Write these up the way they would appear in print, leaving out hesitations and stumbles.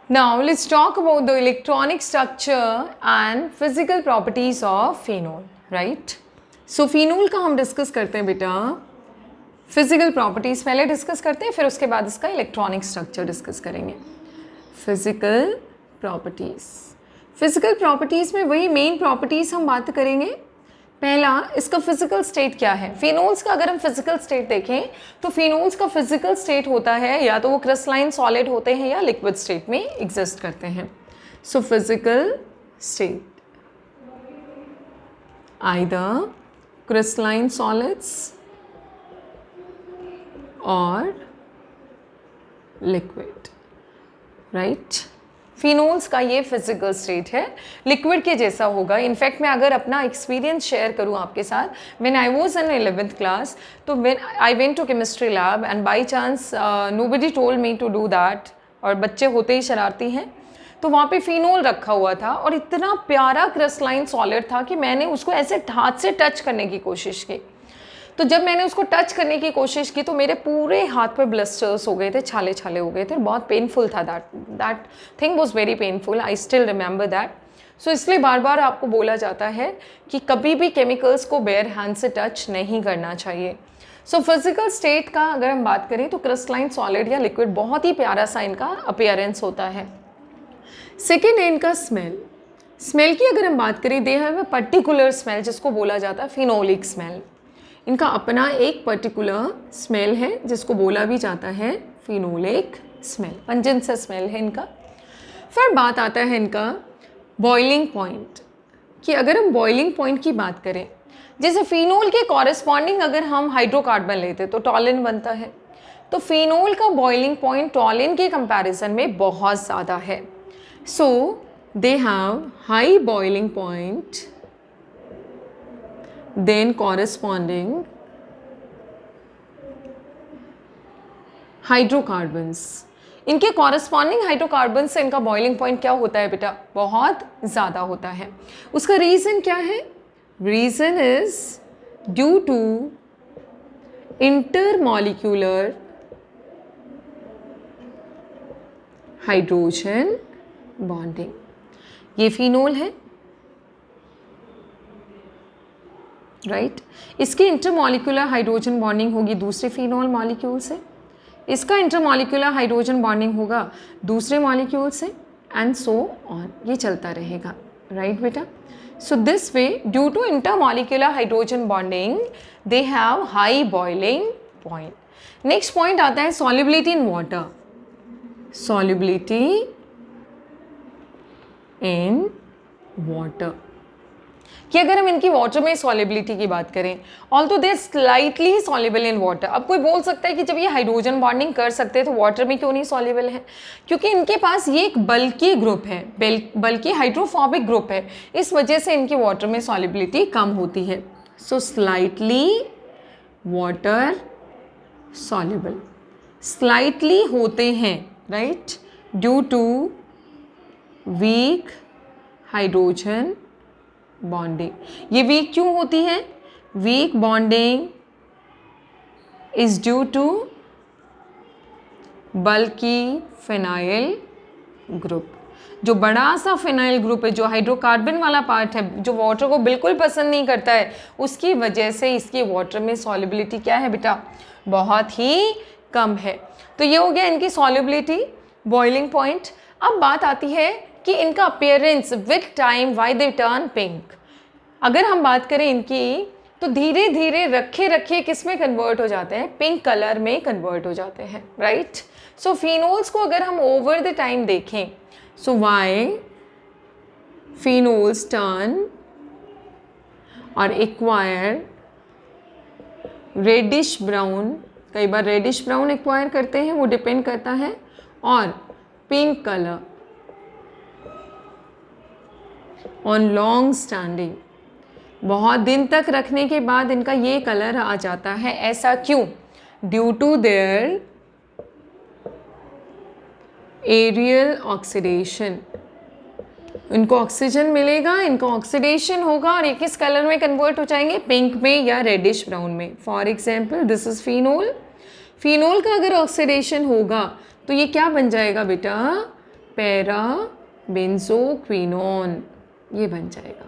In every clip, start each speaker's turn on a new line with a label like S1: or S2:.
S1: Now let's talk about the electronic structure and physical properties of phenol, right? So phenol का हम discuss करते हैं बेटा, physical properties पहले डिस्कस करते हैं, फिर उसके बाद इसका इलेक्ट्रॉनिक स्ट्रक्चर डिस्कस करेंगे। फिजिकल प्रॉपर्टीज में वही मेन प्रॉपर्टीज हम बात करेंगे। पहला, इसका फिजिकल स्टेट क्या है। फिनोल्स का अगर हम फिजिकल स्टेट देखें तो फिनोल्स का फिजिकल स्टेट होता है या तो वो क्रिस्टलाइन सॉलिड होते हैं या लिक्विड स्टेट में एग्जिस्ट करते हैं। So physical state either crystalline solids और लिक्विड, राइट। फिनोल्स का ये फिजिकल स्टेट है, लिक्विड के जैसा होगा। इनफैक्ट मैं अगर अपना एक्सपीरियंस शेयर करूँ आपके साथ, when I was in 11th class, तो when I went to chemistry lab and by chance nobody told me to do that, और बच्चे होते ही शरारती हैं, तो वहाँ पे फिनोल रखा हुआ था और इतना प्यारा क्रिस्टलाइन सॉलिड था कि मैंने उसको ऐसे हाथ से टच करने की कोशिश की। तो जब मैंने उसको टच करने की कोशिश की तो मेरे पूरे हाथ पे ब्लिस्टर्स हो गए थे, छाले छाले हो गए थे, बहुत पेनफुल था। That thing was very painful, I still remember that. So इसलिए बार बार आपको बोला जाता है कि कभी भी केमिकल्स को बेयर हैंड से टच नहीं करना चाहिए। सो फिजिकल स्टेट का अगर हम बात करें तो क्रिस्टलाइन सॉलिड या लिक्विड बहुत ही प्यारा सा इनका अपीयरेंस होता है। सेकेंड है इनका स्मेल की अगर हम बात करें, they have a particular smell जिसको बोला जाता है फिनोलिक स्मेल। इनका अपना एक पर्टिकुलर स्मेल है जिसको बोला भी जाता है फिनोलिक स्मेल, पंजेंट सा स्मेल है इनका। फिर बात आता है इनका बॉइलिंग पॉइंट, कि अगर हम बॉइलिंग पॉइंट की बात करें, जैसे फिनोल के कॉरेस्पॉन्डिंग अगर हम हाइड्रोकार्बन लेते तो टॉलिन बनता है, तो फिनोल का बॉइलिंग पॉइंट टॉलिन के कंपैरिजन में बहुत ज़्यादा है। So they have high boiling point then corresponding hydrocarbons. इनके कॉरेस्पॉन्डिंग हाइड्रोकार्बन से इनका बॉइलिंग पॉइंट क्या होता है बेटा, बहुत ज़्यादा होता है। उसका रीज़न क्या है? Reason is due to intermolecular hydrogen bonding. ये फिनोल है, राइट। इसकी इंटरमॉलिक्यूलर हाइड्रोजन बॉन्डिंग होगी दूसरे फिनोल मॉलिक्यूल से, इसका इंटरमॉलिक्यूलर हाइड्रोजन बॉन्डिंग होगा दूसरे मॉलिक्यूल से, एंड सो ऑन, ये चलता रहेगा, राइट बेटा। So this way due to intermolecular hydrogen bonding they have high boiling point. Next point आता है solubility in water. Solubility in water, कि अगर हम इनकी वाटर में सॉल्युबिलिटी की बात करें, although they slightly soluble in water. अब कोई बोल सकता है कि जब ये हाइड्रोजन बॉन्डिंग कर सकते हैं तो वाटर में क्यों नहीं सॉल्युबल है? क्योंकि इनके पास ये एक बल्की ग्रुप है, बल्कि हाइड्रोफोबिक ग्रुप है, इस वजह से इनकी वाटर में सॉल्युबिलिटी कम होती है। So slightly water soluble, slightly होते हैं, right, due to weak hydrogen bonding. ये वीक क्यों होती है? Weak bonding is due to bulky phenyl group. जो बड़ा सा फिनाइल ग्रुप है, जो हाइड्रोकार्बन वाला पार्ट है, जो वाटर को बिल्कुल पसंद नहीं करता है, उसकी वजह से इसकी वाटर में सॉल्युबिलिटी क्या है बेटा, बहुत ही कम है। तो ये हो गया इनकी सॉल्युबिलिटी, बॉइलिंग पॉइंट। अब बात आती है कि इनका appearance with time why they turn pink. अगर हम बात करें इनकी, तो धीरे धीरे रखे रखे किस में कन्वर्ट हो जाते हैं, पिंक कलर में कन्वर्ट हो जाते हैं, राइट। सो फिनोल्स को अगर हम ओवर द टाइम देखें, सो व्हाई फिनोल्स टर्न और एक्वायर रेडिश ब्राउन, कई बार रेडिश ब्राउन एक्वायर करते हैं, वो डिपेंड करता है, और pink colour on long standing, बहुत दिन तक रखने के बाद इनका ये कलर आ जाता है। ऐसा क्यों? Due to their aerial oxidation. इनको ऑक्सीजन मिलेगा, इनको ऑक्सीडेशन होगा और ये किस कलर में कन्वर्ट हो जाएंगे, पिंक में या रेडिश ब्राउन में। For example this is phenol. Phenol का अगर ऑक्सीडेशन होगा तो ये क्या बन जाएगा बेटा, पैरा बेंजोक्विनोन, ये बन जाएगा।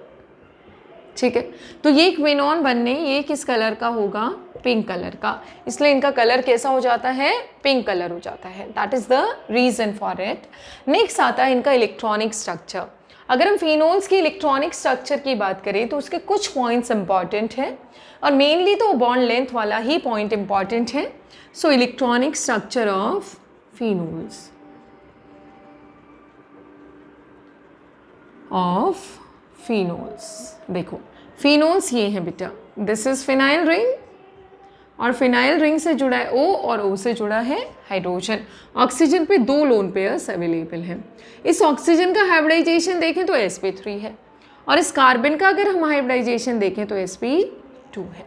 S1: ठीक है, तो ये क्विनोन बनने ये किस कलर का होगा, पिंक कलर का, इसलिए इनका कलर कैसा हो जाता है, पिंक कलर हो जाता है। That is the reason for it. Next आता है इनका इलेक्ट्रॉनिक स्ट्रक्चर। अगर हम फिनोल्स की इलेक्ट्रॉनिक स्ट्रक्चर की बात करें तो उसके कुछ पॉइंट्स इंपॉर्टेंट हैं और मेनली तो बॉन्ड लेंथ वाला ही पॉइंट इंपॉर्टेंट है। So electronic structure of phenols, देखो फिनोल्स ये हैं बेटा, दिस इज फिनाइल रिंग और फिनाइल रिंग से जुड़ा है O और O से जुड़ा है हाइड्रोजन। ऑक्सीजन पे 2 लोन पेयर्स अवेलेबल हैं। इस ऑक्सीजन का हाइब्रिडाइजेशन देखें तो sp3 है और इस कार्बन का अगर हम हाइब्रिडाइजेशन देखें तो sp2 है।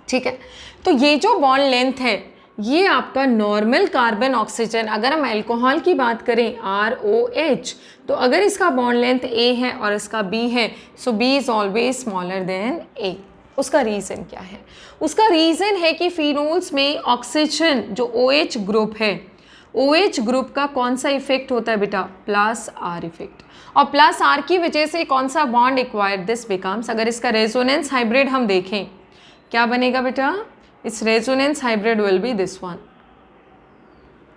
S1: ठीक है, तो ये जो बॉन्ड लेंथ है ये आपका नॉर्मल कार्बन ऑक्सीजन, अगर हम अल्कोहल की बात करें ROH, तो अगर इसका बॉन्ड लेंथ A है और इसका B है, सो B is always smaller than A। उसका रीज़न क्या है? उसका रीज़न है कि फिनोल्स में ऑक्सीजन जो OH ग्रुप है, OH ग्रुप का कौन सा इफेक्ट होता है बेटा, +R इफेक्ट, और +R की वजह से कौन सा बॉन्ड एक्वायर्ड, दिस बिकम्स, अगर इसका रेजोनेंस हाइब्रिड हम देखें क्या बनेगा बेटा, इस resonance hybrid will be this one,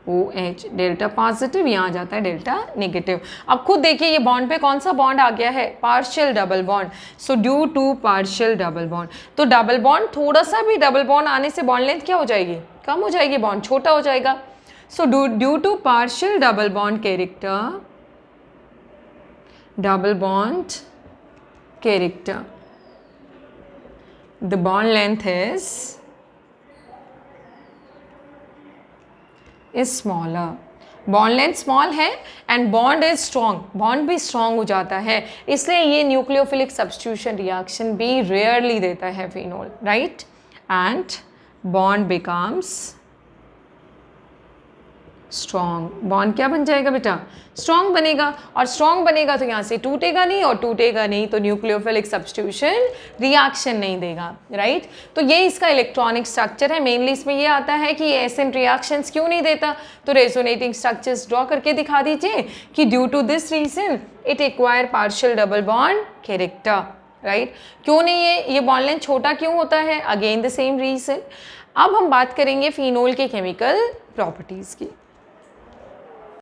S1: OH delta positive, यहाँ आ जाता है डेल्टा नेगेटिव। अब खुद देखिए ये बॉन्ड पे कौन सा बॉन्ड आ गया है, partial double bond. So due to partial double bond, तो डबल बॉन्ड, थोड़ा सा भी डबल बॉन्ड आने से बॉन्ड लेंथ क्या हो जाएगी, कम हो जाएगी, बॉन्ड छोटा हो जाएगा। So due to partial double bond character, double bond character, the bond length is smaller, bond length small है and bond is strong, bond भी स्ट्रॉन्ग हो जाता है, इसलिए ये न्यूक्लियोफिलिक सब्स्टिट्यूशन रिएक्शन भी रेयरली देता है phenol, right, and bond becomes strong. Bond क्या बन जाएगा बेटा, स्ट्रॉन्ग बनेगा, और स्ट्रॉन्ग बनेगा तो यहाँ से टूटेगा नहीं, और टूटेगा नहीं तो न्यूक्लियोफिलिक सब्स्टिट्यूशन रिएक्शन नहीं देगा, राइट। तो ये इसका इलेक्ट्रॉनिक स्ट्रक्चर है। मेनली इसमें ये आता है कि ये एसिड रिएक्शंस क्यों नहीं देता, तो रेजोनेटिंग स्ट्रक्चर्स ड्रॉ करके दिखा दीजिए कि due to this reason it acquire partial double bond character, right. क्यों नहीं है ये बॉन्ड लेंथ छोटा क्यों होता है, अगेन द सेम रीजन। अब हम बात करेंगे फिनोल के केमिकल प्रॉपर्टीज़ की।